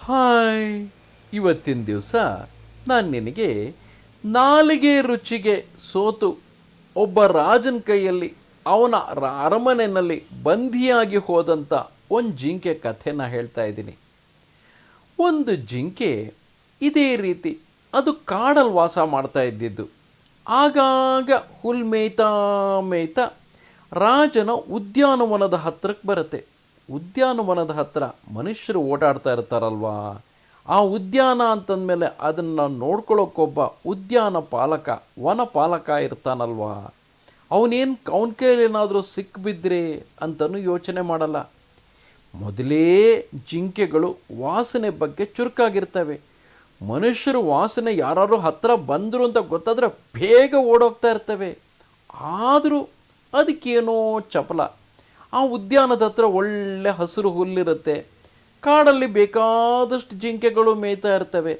Hi, ಇವತ್ತಿನ ದಿವಸ ನಾನು ನಿನಗೆ ನಾಲಿಗೆ ರುಚಿಗೆ ಸೋತು ಒಬ್ಬ ರಾಜನ ಕೈಯಲ್ಲಿ ಅವನ ಅರಮನೆಯಲ್ಲಿ ಬಂಧಿಯಾಗಿ ಹೋದಂಥ ಒಂದು ಜಿಂಕೆ ಕಥೆನ ಹೇಳ್ತಾ ಇದ್ದೀನಿ. ಒಂದು ಜಿಂಕೆ ಇದೇ ರೀತಿ ಅದು ಕಾಡಲ್ಲಿ ವಾಸ ಮಾಡ್ತಾ ಇದ್ದಿದ್ದು. ಆಗಾಗ ಹುಲ್ ಮೇಯ್ತಾ ಮೇಯ್ತಾ ರಾಜನ ಉದ್ಯಾನವನದ ಹತ್ತಿರಕ್ಕೆ ಬರುತ್ತೆ. ಉದ್ಯಾನವನದ ಹತ್ತಿರ ಮನುಷ್ಯರು ಓಡಾಡ್ತಾ ಇರ್ತಾರಲ್ವಾ, ಆ ಉದ್ಯಾನ ಅಂತಂದಮೇಲೆ ಅದನ್ನು ನೋಡ್ಕೊಳ್ಳೋಕ್ಕೊಬ್ಬ ಉದ್ಯಾನ ಪಾಲಕ, ವನಪಾಲಕ ಇರ್ತಾನಲ್ವಾ, ಅವನ ಕೈಯಲ್ಲಿ ಏನಾದರೂ ಸಿಕ್ಕಿಬಿದ್ರೆ ಅಂತಲೂ ಯೋಚನೆ ಮಾಡಲ್ಲ. ಮೊದಲೇ ಜಿಂಕೆಗಳು ವಾಸನೆ ಬಗ್ಗೆ ಚುರುಕಾಗಿರ್ತವೆ. ಮನುಷ್ಯರು ವಾಸನೆ ಯಾರು ಹತ್ತಿರ ಬಂದರು ಅಂತ ಗೊತ್ತಾದರೆ ಬೇಗ ಓಡೋಗ್ತಾ ಇರ್ತವೆ. ಆದರೂ ಅದಕ್ಕೇನೋ ಚಪಲ. ಆ ಉದ್ಯಾನದ ಹತ್ರ ಒಳ್ಳೆ ಹಸಿರು ಹುಲ್ಲಿರುತ್ತೆ. ಕಾಡಲ್ಲಿ ಬೇಕಾದಷ್ಟು ಜಿಂಕೆಗಳು ಮೇಯ್ತಾ ಇರ್ತವೆ.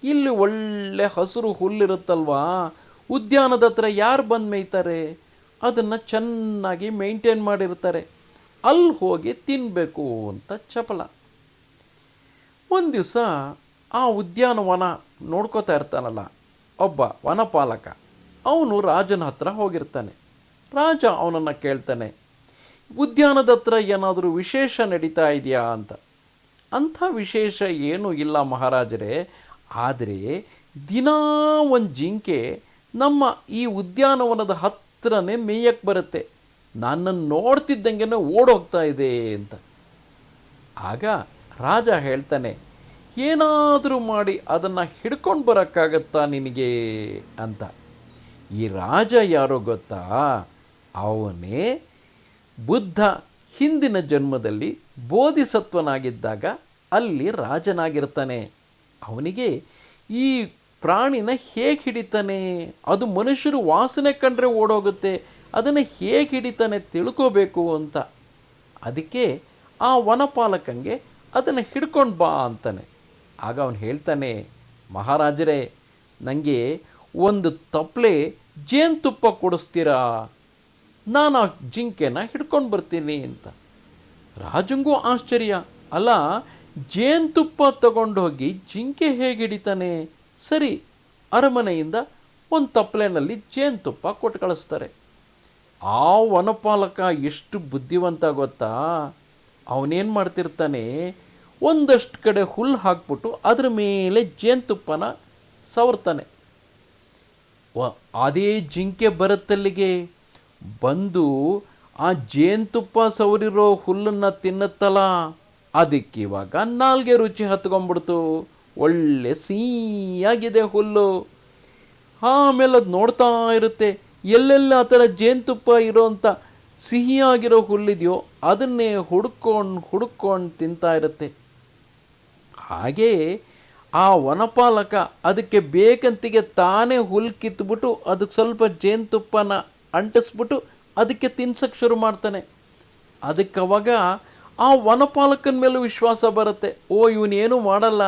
ಇಲ್ಲಿ ಒಳ್ಳೆ ಹಸಿರು ಹುಲ್ಲಿರುತ್ತಲ್ವಾ, ಉದ್ಯಾನದ ಹತ್ರ ಯಾರು ಬಂದು ಮೇಯ್ತಾರೆ? ಅದನ್ನು ಚೆನ್ನಾಗಿ ಮೇಂಟೈನ್ ಮಾಡಿರ್ತಾರೆ. ಅಲ್ಲಿ ಹೋಗಿ ತಿನ್ನಬೇಕು ಅಂತ ಚಪಲ. ಒಂದು ದಿವಸ ಆ ಉದ್ಯಾನವನ ನೋಡ್ಕೋತಾ ಇರ್ತಾನಲ್ಲ ಒಬ್ಬ ವನಪಾಲಕ, ಅವನು ರಾಜನ ಹತ್ರ ಹೋಗಿರ್ತಾನೆ. ರಾಜ ಅವನನ್ನು ಕೇಳ್ತಾನೆ, ಉದ್ಯಾನದ ಹತ್ರ ಏನಾದರೂ ವಿಶೇಷ ನಡೀತಾ ಇದೆಯಾ ಅಂತ. ಅಂಥ ವಿಶೇಷ ಏನೂ ಇಲ್ಲ ಮಹಾರಾಜರೇ, ಆದರೆ ದಿನಾ ಒಂದು ಜಿಂಕೆ ನಮ್ಮ ಈ ಉದ್ಯಾನವನದ ಹತ್ರನೇ ಮೇಯಕ್ಕೆ ಬರುತ್ತೆ. ನನ್ನನ್ನು ನೋಡ್ತಿದ್ದಂಗೆ ಓಡೋಗ್ತಾ ಇದೆ ಅಂತ. ಆಗ ರಾಜ ಹೇಳ್ತಾನೆ, ಏನಾದರೂ ಮಾಡಿ ಅದನ್ನು ಹಿಡ್ಕೊಂಡು ಬರೋಕ್ಕಾಗತ್ತಾ ನಿನಗೆ ಅಂತ. ಈ ರಾಜ ಯಾರೋ ಗೊತ್ತಾ? ಅವನೇ ಬುದ್ಧ ಹಿಂದಿನ ಜನ್ಮದಲ್ಲಿ ಬೋಧಿಸತ್ವನಾಗಿದ್ದಾಗ ಅಲ್ಲಿ ರಾಜನಾಗಿರ್ತಾನೆ. ಅವನಿಗೆ ಈ ಪ್ರಾಣಿನ ಹೇಗೆ ಹಿಡಿತಾನೆ, ಅದು ಮನುಷ್ಯರು ವಾಸನೆ ಕಂಡ್ರೆ ಓಡೋಗುತ್ತೆ, ಅದನ್ನು ಹೇಗೆ ಹಿಡಿತಾನೆ ತಿಳ್ಕೋಬೇಕು ಅಂತ. ಅದಕ್ಕೆ ಆ ವನಪಾಲಕಂಗೆ ಅದನ್ನು ಹಿಡ್ಕೊಂಡು ಬಾ ಅಂತಾನೆ. ಆಗ ಅವನು ಹೇಳ್ತಾನೆ, ಮಹಾರಾಜರೇ, ನನಗೆ ಒಂದು ತಪ್ಪಲೆ ಜೇನುತುಪ್ಪ ಕೊಡಿಸ್ತೀರಾ? ನಾನು ಆ ಜಿಂಕೆನ ಹಿಡ್ಕೊಂಡು ಬರ್ತೀನಿ ಅಂತ. ರಾಜಂಗೂ ಆಶ್ಚರ್ಯ, ಅಲ್ಲ, ಜೇನುತುಪ್ಪ ತಗೊಂಡೋಗಿ ಜಿಂಕೆ ಹೇಗೆ ಹಿಡಿತಾನೆ? ಸರಿ, ಅರಮನೆಯಿಂದ ಒಂದು ತಪ್ಪಲೆನಲ್ಲಿ ಜೇನುತುಪ್ಪ ಕೊಟ್ಟು ಕಳಿಸ್ತಾರೆ. ಆ ವನಪಾಲಕ ಎಷ್ಟು ಬುದ್ಧಿವಂತ ಗೊತ್ತಾ? ಅವನೇನು ಮಾಡ್ತಿರ್ತಾನೆ, ಒಂದಷ್ಟು ಕಡೆ ಹುಲ್ಲು ಹಾಕ್ಬಿಟ್ಟು ಅದ್ರ ಮೇಲೆ ಜೇನುತುಪ್ಪನ ಸವರ್ತಾನೆ. ಅದೇ ಜಿಂಕೆ ಬರುತ್ತಲ್ಲಿಗೆ ಬಂದು ಆ ಜೇನುತುಪ್ಪ ಸವರಿರೋ ಹುಲ್ಲನ್ನು ತಿನ್ನುತ್ತಲ್ಲ, ಅದಕ್ಕಿವಾಗ ನಾಲ್ಗೆ ರುಚಿ ಹತ್ಕೊಂಡ್ಬಿಡ್ತು. ಒಳ್ಳೆ ಸಿಹಿಯಾಗಿದೆ ಹುಲ್ಲು. ಆಮೇಲೆ ಅದು ನೋಡ್ತಾ ಇರುತ್ತೆ, ಎಲ್ಲೆಲ್ಲ ಆ ಥರ ಜೇನುತುಪ್ಪ ಇರೋಂಥ ಸಿಹಿಯಾಗಿರೋ ಹುಲ್ಲಿದೆಯೋ ಅದನ್ನೇ ಹುಡ್ಕೊಂಡು ತಿಂತಾ ಇರುತ್ತೆ. ಹಾಗೇ ಆ ವನಪಾಲಕ ಅದಕ್ಕೆ ಬೇಕಂತಿಗೆ ತಾನೇ ಹುಲ್ಲು ಕಿತ್ಬಿಟ್ಟು ಅದಕ್ಕೆ ಸ್ವಲ್ಪ ಜೇನುತುಪ್ಪನ ಅಂಟಿಸ್ಬಿಟ್ಟು ಅದಕ್ಕೆ ತಿನ್ಸಕ್ಕೆ ಶುರು ಮಾಡ್ತಾನೆ. ಅದಕ್ಕೆ ಅವಾಗ ಆ ವನಪಾಲಕನ ಮೇಲೂ ವಿಶ್ವಾಸ ಬರುತ್ತೆ. ಓ, ಇವನೇನು ಮಾಡಲ್ಲ,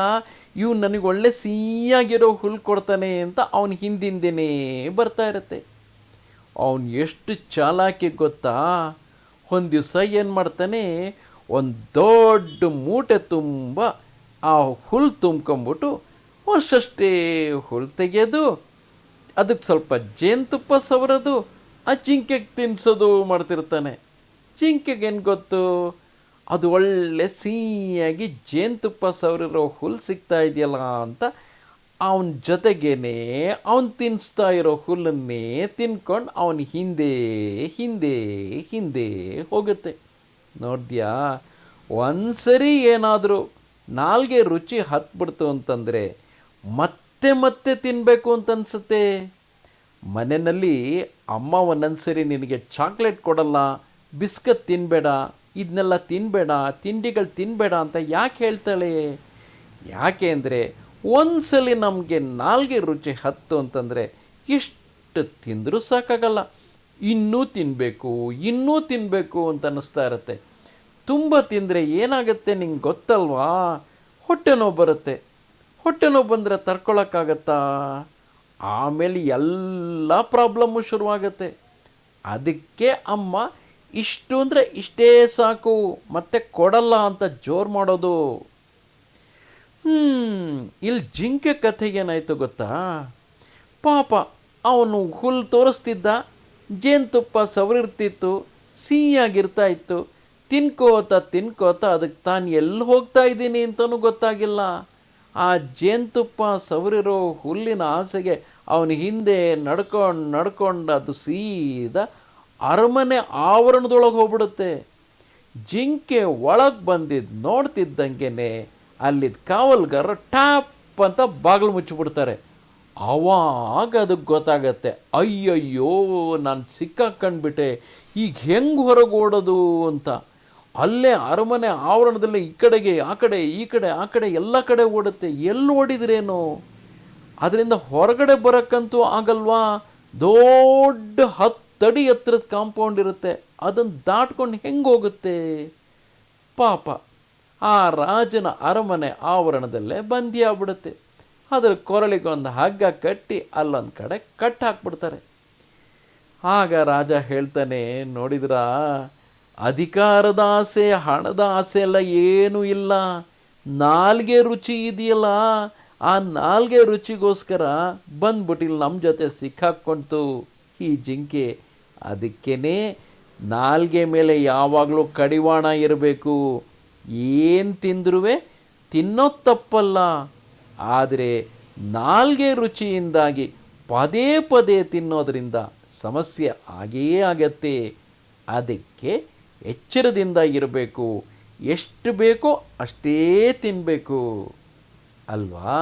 ಇವನು ನನಗೆ ಒಳ್ಳೆ ಸಿಹಿಯಾಗಿರೋ ಹುಲ್ಲು ಕೊಡ್ತಾನೆ ಅಂತ ಅವನು ಹಿಂದಿಂದೇನೇ ಬರ್ತಾ ಇರುತ್ತೆ. ಅವನು ಎಷ್ಟು ಚಾಲಾಕಿ ಗೊತ್ತಾ? ಒಂದು ದಿವಸ ಏನು ಮಾಡ್ತಾನೆ, ಒಂದು ದೊಡ್ಡ ಮೂಟೆ ತುಂಬ ಆ ಹುಲ್ಲು ತುಂಬ್ಕೊಂಬಿಟ್ಟು ಅಷ್ಟೇ ಹುಲ್ಲು ತೆಗೆಯೋದು, ಅದಕ್ಕೆ ಸ್ವಲ್ಪ ಜೇನುತುಪ್ಪ ಸವರೋದು, ಆ ಜಿಂಕೆಗೆ ತಿನ್ನಿಸೋದು ಮಾಡ್ತಿರ್ತಾನೆ. ಜಿಂಕೆಗೇನು ಗೊತ್ತು, ಅದು ಒಳ್ಳೆ ಸಿಹಿಯಾಗಿ ಜೇನುತುಪ್ಪ ಸವರಿರೋ ಹುಲ್ಲು ಸಿಗ್ತಾ ಇದೆಯಲ್ಲ ಅಂತ ಅವನ ಜೊತೆಗೇನೆ ಅವನು ತಿನ್ನಿಸ್ತಾ ಇರೋ ಹುಲ್ಲನ್ನೇ ತಿನ್ಕೊಂಡು ಅವನ ಹಿಂದೆ ಹಿಂದೆ ಹಿಂದೆ ಹೋಗುತ್ತೆ. ನೋಡ್ದ್ಯಾ, ಒಂದ್ಸರಿ ಏನಾದರೂ ನಾಲ್ಗೆ ರುಚಿ ಹತ್ಬಿಡ್ತು ಅಂತಂದರೆ ಮತ್ತೆ ಮತ್ತೆ ತಿನ್ನಬೇಕು ಅಂತ ಅನಿಸುತ್ತೆ. ಮನೆಯಲ್ಲಿ ಅಮ್ಮ ಒಂದೊಂದು ಸರಿ ನಿನಗೆ ಚಾಕ್ಲೇಟ್ ಕೊಡಲ್ಲ, ಬಿಸ್ಕತ್ ತಿನ್ನಬೇಡ, ಇದನ್ನೆಲ್ಲ ತಿನ್ನಬೇಡ, ತಿಂಡಿಗಳು ತಿನ್ನಬೇಡ ಅಂತ ಯಾಕೆ ಹೇಳ್ತಾಳೆ? ಯಾಕೆ ಅಂದರೆ ಒಂದ್ಸಲಿ ನಮಗೆ ನಾಲ್ಗೆ ರುಚಿ ಹತ್ತು ಅಂತಂದರೆ ಎಷ್ಟು ತಿಂದರೂ ಸಾಕಾಗಲ್ಲ, ಇನ್ನೂ ತಿನ್ನಬೇಕು ಅಂತ ಅನ್ನಿಸ್ತಾ ಇರುತ್ತೆ. ತುಂಬ ತಿಂದರೆ ಏನಾಗುತ್ತೆ ನಿಂಗೆ ಗೊತ್ತಲ್ವಾ? ಹೊಟ್ಟೆ ನೋವು ಬರುತ್ತೆ. ಹೊಟ್ಟೆ ನೋವು ಬಂದರೆ ತಡ್ಕೊಳಕ್ಕಾಗತ್ತಾ? ಆಮೇಲೆ ಎಲ್ಲ ಪ್ರಾಬ್ಲಮ್ಮು ಶುರುವಾಗುತ್ತೆ. ಅದಕ್ಕೆ ಅಮ್ಮ ಇಷ್ಟು ಅಂದರೆ ಇಷ್ಟೇ ಸಾಕು ಮತ್ತೆ ಕೊಡಲ್ಲ ಅಂತ ಜೋರು ಮಾಡೋದು. ಇಲ್ಲಿ ಜಿಂಕೆ ಕಥೆ ಏನಾಯ್ತು ಗೊತ್ತಾ? ಪಾಪ ಅವನು ಹುಲ್ಲು ತೋರಿಸ್ತಿದ್ದ, ಜೇನುತುಪ್ಪ ಸವರಿರ್ತಿತ್ತು, ಸಿಹಿಯಾಗಿರ್ತಾ ಇತ್ತು. ತಿನ್ಕೋತ ತಿನ್ಕೋತ ಅದಕ್ಕೆ ತಾನು ಎಲ್ಲಿ ಹೋಗ್ತಾ ಇದ್ದೀನಿ ಅಂತಲೂ ಗೊತ್ತಾಗಿಲ್ಲ. ಆ ಜೇನುತುಪ್ಪ ಸವರಿರೋ ಹುಲ್ಲಿನ ಆಸೆಗೆ ಅವನ ಹಿಂದೆ ನಡ್ಕೊಂಡು ಅದು ಸೀದಾ ಅರಮನೆ ಆವರಣದೊಳಗೆ ಹೋಗ್ಬಿಡುತ್ತೆ. ಜಿಂಕೆ ಒಳಗೆ ಬಂದಿದ್ದು ನೋಡ್ತಿದ್ದಂಗೆ ಅಲ್ಲಿದ್ದ ಕಾವಲ್ಗಾರ ಟ್ಯಾಪ್ ಅಂತ ಬಾಗಿಲು ಮುಚ್ಚಿಬಿಡ್ತಾರೆ. ಆವಾಗ ಅದಕ್ಕೆ ಗೊತ್ತಾಗತ್ತೆ, ಅಯ್ಯಯ್ಯೋ ನಾನು ಸಿಕ್ಕಾಕೊಂಡ್ಬಿಟ್ಟೆ, ಈಗ ಹೆಂಗೆ ಹೊರಗೆ ಓಡೋದು ಅಂತ. ಅಲ್ಲೇ ಅರಮನೆ ಆವರಣದಲ್ಲೇ ಈ ಕಡೆಗೆ ಆ ಕಡೆ ಈ ಕಡೆ ಆ ಕಡೆ ಎಲ್ಲ ಕಡೆ ಓಡುತ್ತೆ. ಎಲ್ಲಿ ಓಡಿದ್ರೇನು? ಅದರಿಂದ ಹೊರಗಡೆ ಬರೋಕ್ಕಂತೂ ಆಗಲ್ವಾ? ದೊಡ್ಡ 10 ಅಡಿ ಎತ್ತರದ ಕಾಂಪೌಂಡ್ ಇರುತ್ತೆ, ಅದನ್ನು ದಾಟ್ಕೊಂಡು ಹೆಂಗೆ ಹೋಗುತ್ತೆ? ಪಾಪ ಆ ರಾಜನ ಅರಮನೆ ಆವರಣದಲ್ಲೇ ಬಂದಿ ಆಗ್ಬಿಡುತ್ತೆ. ಅದ್ರ ಕೊರಳಿಗೊಂದು ಹಗ್ಗ ಕಟ್ಟಿ ಅಲ್ಲೊಂದು ಕಡೆ ಕಟ್ ಹಾಕ್ಬಿಡ್ತಾರೆ. ಆಗ ರಾಜ ಹೇಳ್ತಾನೆ, ನೋಡಿದ್ರಾ, ಅಧಿಕಾರದ ಆಸೆ, ಹಣದ ಆಸೆ ಎಲ್ಲ ಏನೂ ಇಲ್ಲ, ನಾಲ್ಗೆ ರುಚಿ ಇದೆಯಲ್ಲ, ಆ ನಾಲ್ಗೆ ರುಚಿಗೋಸ್ಕರ ಬಂದ್ಬಿಟ್ಟಿಲ್ಲ ನಮ್ಮ ಜೊತೆ ಸಿಕ್ಕಾಕ್ಕೊಂತು ಈ ಜಿಂಕೆ. ಅದಕ್ಕೇ ನಾಲ್ಗೆ ಮೇಲೆ ಯಾವಾಗಲೂ ಕಡಿವಾಣ ಇರಬೇಕು. ಏನು ತಿಂದ್ರೂ ತಿನ್ನೋದು ತಪ್ಪಲ್ಲ, ಆದರೆ ನಾಲ್ಗೆ ರುಚಿಯಿಂದಾಗಿ ಪದೇ ಪದೇ ತಿನ್ನೋದ್ರಿಂದ ಸಮಸ್ಯೆ ಆಗೇ ಆಗತ್ತೆ. ಅದಕ್ಕೆ ಎಚ್ಚರದಿಂದ ಇರಬೇಕು, ಎಷ್ಟು ಬೇಕೋ ಅಷ್ಟೇ ತಿನ್ನಬೇಕು ಅಲ್ವಾ?